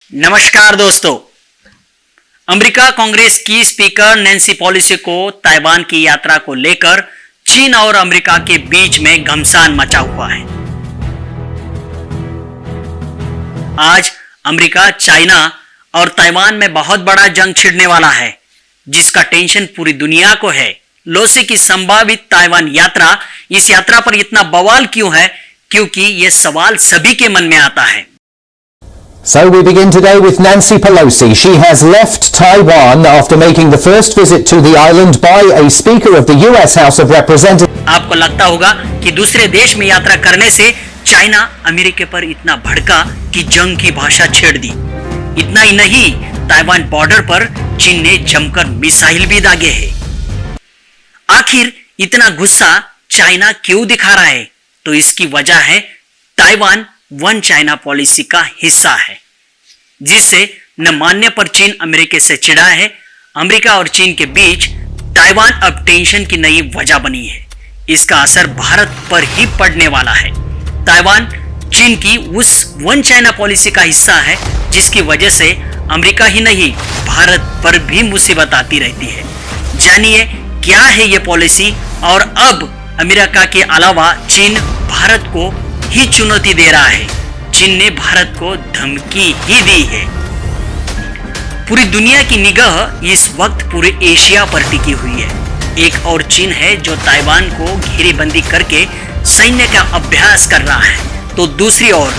नमस्कार दोस्तों। अमेरिका कांग्रेस की स्पीकर नैन्सी पेलोसी को ताइवान की यात्रा को लेकर चीन और अमेरिका के बीच में घमासान मचा हुआ है। आज अमेरिका, चाइना और ताइवान में बहुत बड़ा जंग छिड़ने वाला है, जिसका टेंशन पूरी दुनिया को है। पेलोसी की संभावित ताइवान यात्रा, इस यात्रा पर इतना बवाल क्यों है? क्योंकि यह सवाल सभी के मन में आता है। So we begin today with Nancy Pelosi. She has left Taiwan after making the first visit to the island by a Speaker of the US House of Representatives. आपको लगता होगा कि दूसरे देश में यात्रा करने से चाइना अमेरिका पर इतना भड़का कि जंग की भाषा छेड़ दी। इतना ही नहीं, ताइवान बॉर्डर पर चीन ने जमकर मिसाइल भी दागे हैं। आखिर इतना गुस्सा चाइना क्यों दिखा रहा है? तो इसकी वजह है ताइवान वन चाइना पॉलिसी का हिस्सा है, जिससे न मानने पर चीन अमेरिका से चिढ़ा है। अमेरिका और चीन के बीच ताइवान अब टेंशन की नई वजह बनी है। इसका असर भारत पर ही पड़ने वाला है। ताइवान चीन की उस वन चाइना पॉलिसी का हिस्सा है, जिसकी वजह से अमेरिका ही नहीं, भारत पर भी मुसीबत आती रहती है। जानिए क्या है ये पॉलिसी, और अब अमेरिका के अलावा चीन भारत को ही चुनौती दे रहा है। चीन ने भारत को धमकी ही दी है। पूरी दुनिया की निगाह इस वक्त पूरे एशिया पर टिकी हुई है। एक और चीन है जो ताइवान को घेरेबंदी करके सैन्य का अभ्यास कर रहा है, तो दूसरी ओर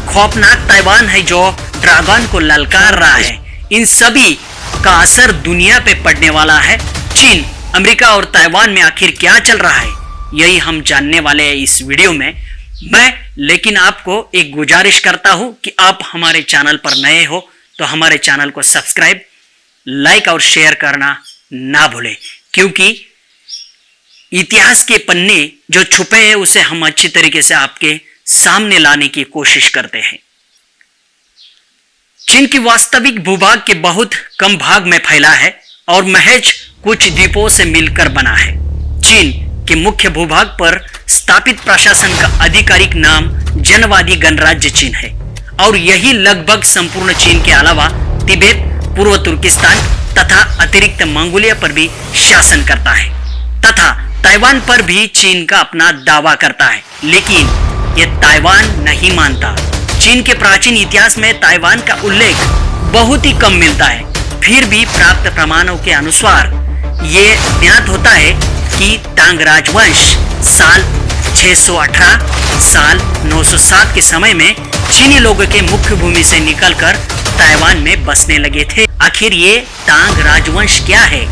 खौफनाक ताइवान है जो ड्रैगन को ललकार रहा है। इन सभी का असर दुनिया पे पड़ने वाला है। चीन, अमेरिका और ताइवान में आखिर क्या चल रहा है, यही हम जानने वाले हैं इस वीडियो में। लेकिन आपको एक गुजारिश करता हूं कि आप हमारे चैनल पर नए हो तो हमारे चैनल को सब्सक्राइब, लाइक और शेयर करना ना भूलें, क्योंकि इतिहास के पन्ने जो छुपे हैं उसे हम अच्छी तरीके से आपके सामने लाने की कोशिश करते हैं। चीन की वास्तविक भूभाग के बहुत कम भाग में फैला है और महज कुछ द्वीपों से मिलकर बना है। चीन के मुख्य भूभाग पर स्थापित प्रशासन का आधिकारिक नाम जनवादी गणराज्य चीन है, और यही लगभग संपूर्ण चीन के अलावा तिब्बत, पूर्व तुर्किस्तान तथा अतिरिक्त मंगोलिया पर भी शासन करता है, तथा ताइवान पर भी चीन का अपना दावा करता है। लेकिन यह ताइवान नहीं मानता। चीन के प्राचीन इतिहास में ताइवान का उल्लेख बहुत ही कम मिलता है। फिर भी प्राप्त प्रमाणों के अनुसार यह ज्ञात होता है कि तांग राजवंश साल 618 साल 907 के समय में चीनी लोगों के मुख्य भूमि से निकलकर ताइवान में बसने लगे थे। आखिर ये तांग राजवंश क्या है?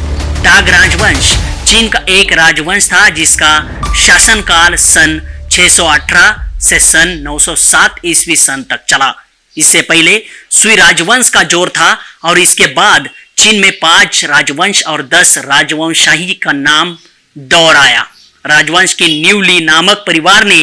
तांग राजवंश चीन का एक राजवंश था जिसका शासनकाल सन 618 से सन 907 ईस्वी सन तक चला। इससे पहले सुई राजवंश का जोर था, और इसके बाद चीन में 5 राजवंश और 10 राजवंशाही का नाम दौर आया। राजवंश की न्यूली नामक परिवार ने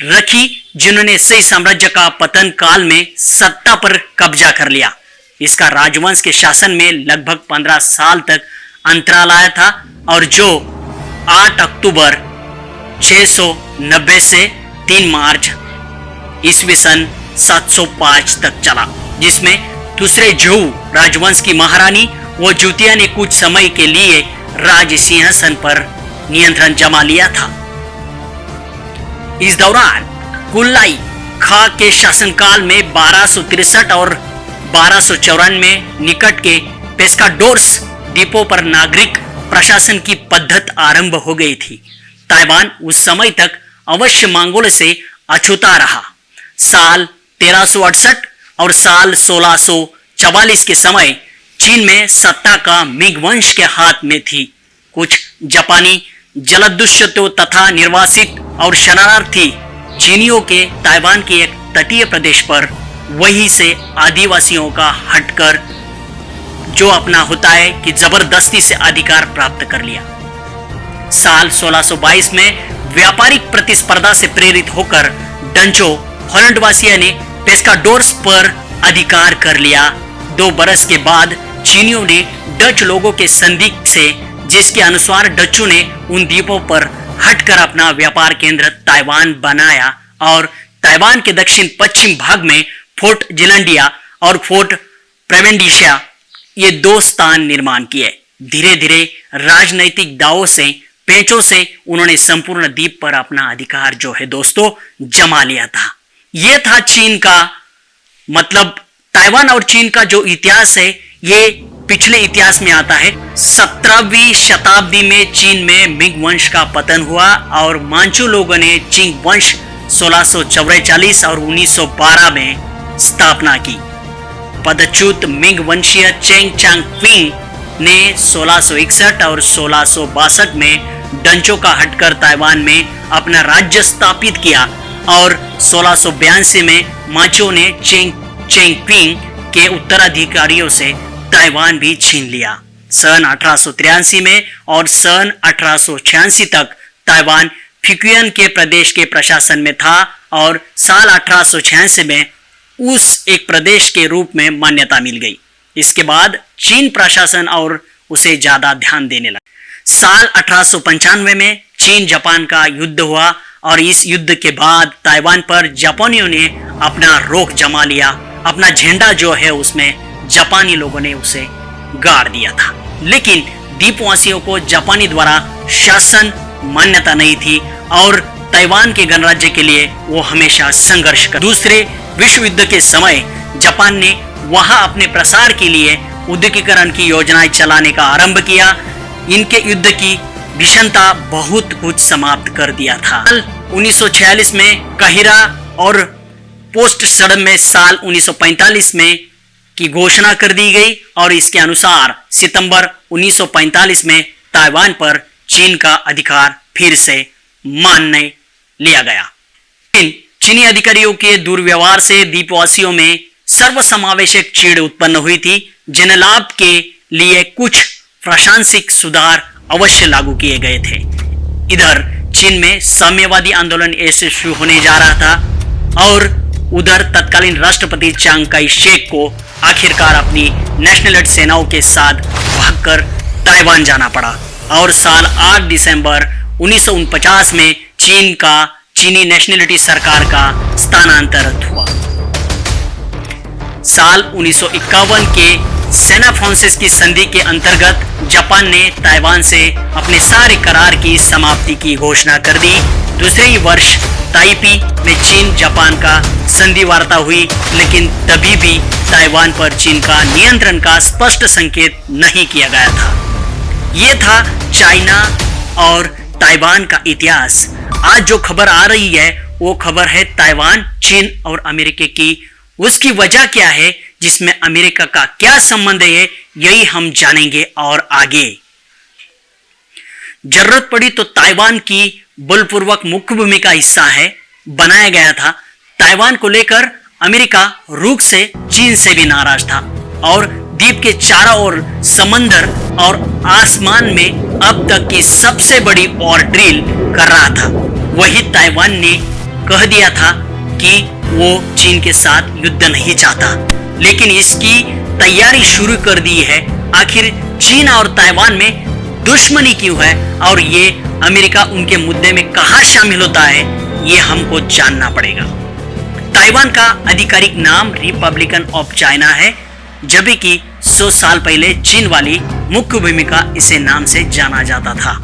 रखी, जिन्होंने सही साम्राज्य का पतन काल में सत्ता पर कब्जा कर लिया। इसका राजवंश के शासन में लगभग 15 साल तक अंतराल आया था, और जो 8 अक्टूबर 690 से 3 मार्च ईस्वी सन 705 तक चला, जिसमें दूसरे झू राजवंश की महारानी वो जुतिया ने कुछ समय के लिए राज सिंहासन पर नियंत्रण जमा लिया था। इस दौरान कुल्लाई खा के शासनकाल में 1263 और 1294 में निकट के पेस्काडोर्स द्वीपों पर नागरिक प्रशासन की पद्धति आरंभ हो गई थी। ताइवान उस समय तक अवश्य मंगोल से अछूता रहा। साल 1368 और साल 1644 के समय चीन में सत्ता का मिंग वंश के हाथ में थी। कुछ जापानी जलदस्युओं तथा निर्वासित और शरणार्थी चीनियों के ताइवान के एक तटीय प्रदेश पर वहीं से आदिवासियों का हटकर जो अपना होता है कि जबरदस्ती से अधिकार प्राप्त कर लिया। साल 1622 में व्यापारिक प्रतिस्पर्धा से प्रेरित होकर डंचो हॉलैंडवासियों ने पेस्काडोर्स पर अधिकार कर लिया। 2 बरस के बाद चीनियों ने डच लोगों के संधि से, जिसके अनुसार डच्चों ने उन द्वीपों पर हटकर अपना व्यापार केंद्र ताइवान बनाया, और ताइवान के दक्षिण पश्चिम भाग में फोर्ट जिलंडिया और फोर्ट प्रेवेंडिशिया, ये 2 स्थान निर्माण किए। धीरे धीरे राजनैतिक दावों से, पेचों से उन्होंने संपूर्ण द्वीप पर अपना अधिकार जो है दोस्तों जमा लिया था। यह था चीन का, मतलब ताइवान और चीन का जो इतिहास है ये पिछले इतिहास में आता है। 17वीं शताब्दी में चीन में मिंग वंश का पतन हुआ और मांचू लोगों ने चिंग वंश 1644 और 1912 में स्थापना की। पदच्युत मिंग वंशीय चेंग चांग क्विंग ने 1661 और 1662 में डंचो का हटकर ताइवान में अपना राज्य स्थापित किया और 1682 में माचो ने चेंग क्विंग के उत्तराधिकारियों से ताइवान भी छीन लिया। सन 1883 में और सन 1886 तक ताइवान फ्यूकियन के प्रदेश के प्रशासन में था और साल 1886 में उस एक प्रदेश के रूप में मान्यता मिल गई। इसके बाद चीन प्रशासन और उसे ज्यादा ध्यान देने लगा। साल 1895 में चीन जापान का युद्ध हुआ और इस युद्ध के बाद ताइवान पर जापानियों ने अपना रोक जमा लिया। अपना झंडा जो है उसमें जापानी लोगों ने उसे गाड़ दिया था, लेकिन द्वीपवासियों को जापानी द्वारा शासन मान्यता नहीं थी और ताइवान के गणराज्य के लिए वो हमेशा संघर्ष कर। दूसरे विश्व युद्ध के समय जापान ने वहां अपने प्रसार के लिए उद्योगीकरण की योजनाएं चलाने का आरंभ किया। इनके युद्ध की भीषणता बहुत कुछ समाप्त कर दिया था। 1946 में काहिरा और पोस्ट सडम में साल 1945 में की घोषणा कर दी गई और इसके अनुसार सितंबर 1945 में ताइवान पर चीन का अधिकार फिर से मान लिया गया। चीनी अधिकारियों के दुर्व्यवहार से द्वीपवासियों में सर्वसमावेशक चिढ़ उत्पन्न हुई थी, जिन लाभ के लिए कुछ प्रशासनिक सुधार अवश्य लागू किए गए थे। इधर चीन में साम्यवादी आंदोलन यशस्वी होने जा रहा था और उधर तत्कालीन राष्ट्रपति चांग काई शेक को आखिरकार अपनी नेशनलिस्ट सेनाओं के साथ भागकर ताइवान जाना पड़ा और साल 8 दिसंबर 1949 में चीनी नेशनलिटी सरकार का स्थानांतरण हुआ। साल 1951 के सेना फ्रांसिस की संधि के अंतर्गत जापान ने ताइवान से अपने सारे करार की समाप्ति की घोषणा कर दी। दूसरे ही वर्ष ताइपी में चीन जापान का संधि वार्ता हुई, लेकिन तभी भी ताइवान पर चीन का नियंत्रण का स्पष्ट संकेत नहीं किया गया था। यह था चाइना और ताइवान का इतिहास। आज जो खबर आ रही है वो खबर है ताइवान, चीन और अमेरिका की। उसकी वजह क्या है, जिसमें अमेरिका का क्या संबंध है, यही हम जानेंगे और आगे जरूरत पड़ी तो ताइवान की बलपूर्वक मुख्य भूमि का हिस्सा है बनाया गया था। ताइवान को लेकर अमेरिका रूस से, चीन से भी नाराज था और द्वीप के चारों ओर समंदर और आसमान में अब तक की सबसे बड़ी वॉर ड्रिल कर रहा था। वही ताइवान ने कह दिया था कि वो चीन के साथ युद्ध नहीं चाहता, लेकिन इसकी तैयारी शुरू कर दी है। आखिर चीन और ताइवान में दुश्मनी क्यों है और ये अमेरिका उनके मुद्दे में कहां शामिल होता है, ये हमको जानना पड़ेगा। ताइवान का आधिकारिक नाम रिपब्लिकन ऑफ चाइना है, जबकि 100 साल पहले चीन वाली मुख्य भूमिका इसे नाम से जाना जाता था।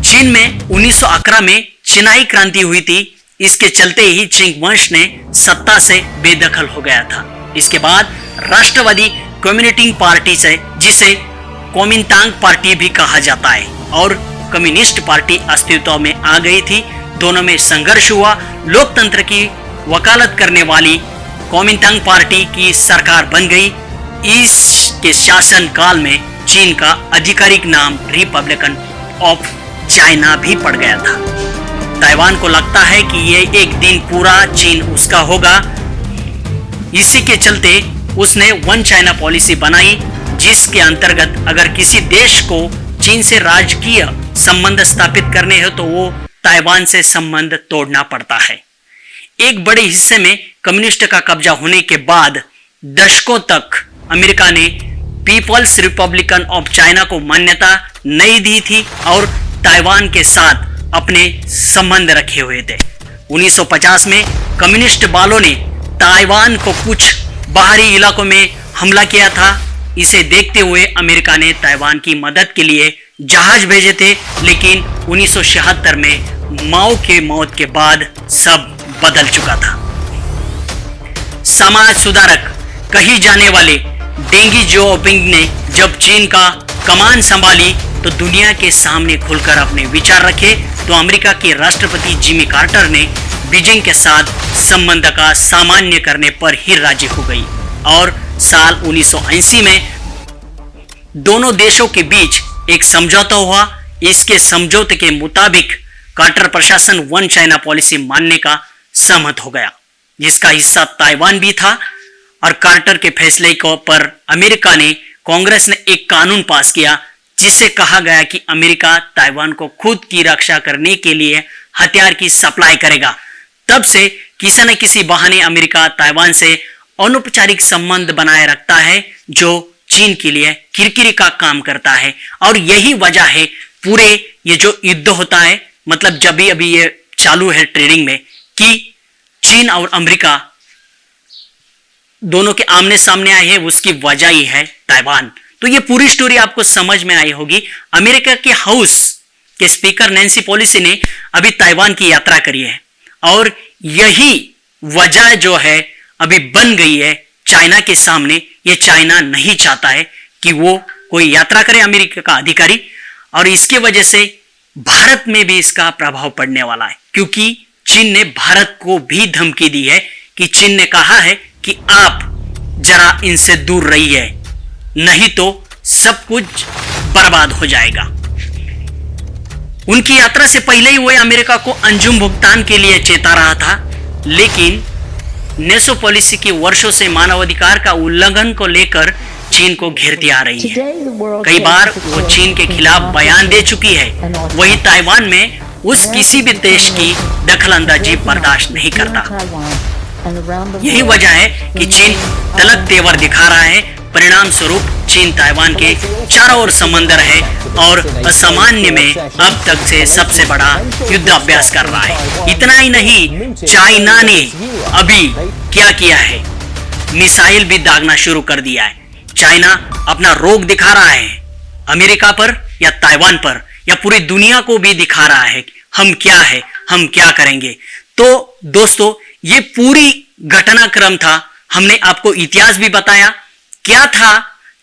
चीन में 1911 में चिनाई क्रांति हुई थी। इसके चलते ही चिंग वंश ने सत्ता से बेदखल हो गया था। इसके बाद राष्ट्रवादी कम्युनिस्ट पार्टी से, जिसे कोमिंतांग पार्टी भी कहा जाता है, और कम्युनिस्ट पार्टी अस्तित्व में आ गई थी। दोनों में संघर्ष हुआ। लोकतंत्र की वकालत करने वाली कोमिंतांग पार्टी की सरकार बन गई। इसके शासन काल में चीन का आधिकारिक नाम रिपब्लिकन ऑफ चाइना भी पड़ गया था। ताइवान को लगता है कि ये एक दिन पूरा चीन उसका होगा। इसी के चलते उसने वन चाइना पॉलिसी बनाई, जिसके अंतर्गत अगर किसी देश को चीन से राजकीय संबंध स्थापित करने हो तो वो ताइवान से संबंध तोड़ना पड़ता है। एक बड़े हिस्से में कम्युनिस्ट का कब्जा होने के बाद दशकों तक अमेरिका ने पीपल्स रिपब्लिकन ऑफ चाइना को मान्यता नहीं दी थी और ताइवान के साथ अपने संबंध रखे हुए थे। 1950 में कम्युनिस्ट बालों ने ताइवान को कुछ बाहरी इलाकों में हमला किया था। इसे देखते हुए अमेरिका ने ताइवान की मदद के लिए जहाज भेजे थे, लेकिन 1976 में माओ के मौत के बाद सब बदल चुका था। समाज सुधारक कही जाने वाले डेंगी जियाओपिंग ने जब चीन का कमान संभाली तो दुनिया के सामने खुलकर अपने विचार रखे, तो अमेरिका के राष्ट्रपति जिमी कार्टर ने बीजिंग के साथ संबंध का सामान्य करने पर ही राजी हो गई और साल 1980 में दोनों देशों के बीच एक समझौता हुआ। इसके समझौते के मुताबिक कार्टर प्रशासन वन चाइना पॉलिसी मानने का सहमत हो गया, जिसका हिस्सा ताइवान भी था। और कार्टर के फैसले पर अमेरिका ने कांग्रेस ने एक कानून पास किया, जिससे कहा गया कि अमेरिका ताइवान को खुद की रक्षा करने के लिए हथियार की सप्लाई करेगा। तब से किसी न किसी बहाने अमेरिका ताइवान से अनौपचारिक संबंध बनाए रखता है, जो चीन के लिए किरकिरी का काम करता है। और यही वजह है पूरे ये जो युद्ध होता है, मतलब जब भी अभी ये चालू है ट्रेडिंग में, कि चीन और अमेरिका दोनों के आमने सामने आए हैं, उसकी वजह ही है ताइवान। तो ये पूरी स्टोरी आपको समझ में आई होगी। अमेरिका के हाउस के स्पीकर नैन्सी पेलोसी ने अभी ताइवान की यात्रा करी है और यही वजह जो है अभी बन गई है चाइना के सामने। ये चाइना नहीं चाहता है कि वो कोई यात्रा करे अमेरिका का अधिकारी, और इसकी वजह से भारत में भी इसका प्रभाव पड़ने वाला है, क्योंकि चीन ने भारत को भी धमकी दी है कि चीन ने कहा है कि आप जरा इनसे दूर रहिए, नहीं तो सब कुछ बर्बाद हो जाएगा। उनकी यात्रा से पहले ही वह अमेरिका को अंजुम भुगतान के लिए चेता रहा था, लेकिन नेसो पॉलिसी की वर्षों से मानवाधिकार का उल्लंघन को लेकर चीन को घेरती आ रही है। कई बार वो चीन के खिलाफ बयान दे चुकी है। वही ताइवान में उस किसी भी देश की दखलंदाजी बर्दाश्त नहीं करता। यही वजह है कि चीन तलक तेवर दिखा रहा है। परिणाम स्वरूप चीन ताइवान के चारों ओर समंदर है और असामान्य में अब तक से सबसे बड़ा युद्ध अभ्यास कर रहा है। इतना ही नहीं, चाइना ने अभी क्या किया है, मिसाइल भी दागना शुरू कर दिया है। चाइना अपना रोग दिखा रहा है अमेरिका पर या ताइवान पर या पूरी दुनिया को भी दिखा रहा है हम क्या है, हम क्या करेंगे। तो दोस्तों, ये पूरी घटनाक्रम था। हमने आपको इतिहास भी बताया क्या था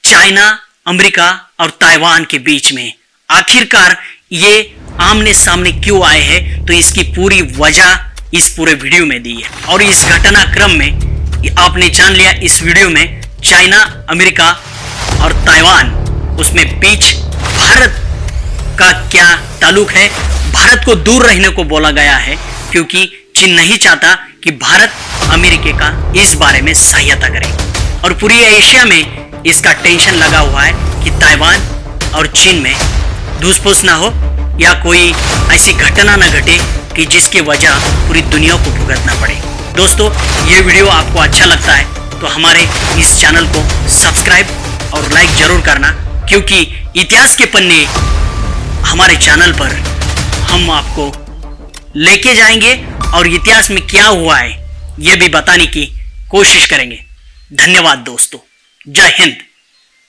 चाइना, अमेरिका और ताइवान के बीच में आखिरकार ये आमने सामने क्यों आए हैं, तो इसकी पूरी वजह इस पूरे वीडियो में दी है। और इस घटनाक्रम में आपने जान लिया इस वीडियो में चाइना, अमेरिका और ताइवान, उसमें बीच भारत का क्या ताल्लुक है। भारत को दूर रहने को बोला गया है, क्योंकि चीन नहीं चाहता कि भारत अमेरिका का इस बारे में सहायता करे। और पूरी एशिया में इसका टेंशन लगा हुआ है कि ताइवान और चीन में धूस-फूस ना हो या कोई ऐसी घटना ना घटे कि जिसकी वजह पूरी दुनिया को भुगतना पड़े। दोस्तों, ये वीडियो आपको अच्छा लगता है तो हमारे इस चैनल को सब्सक्राइब और लाइक जरूर करना, क्योंकि इतिहास के पन्ने हमारे चैनल पर हम आपको लेके जाएंगे और इतिहास में क्या हुआ है ये भी बताने की कोशिश करेंगे। धन्यवाद दोस्तों, जय हिंद।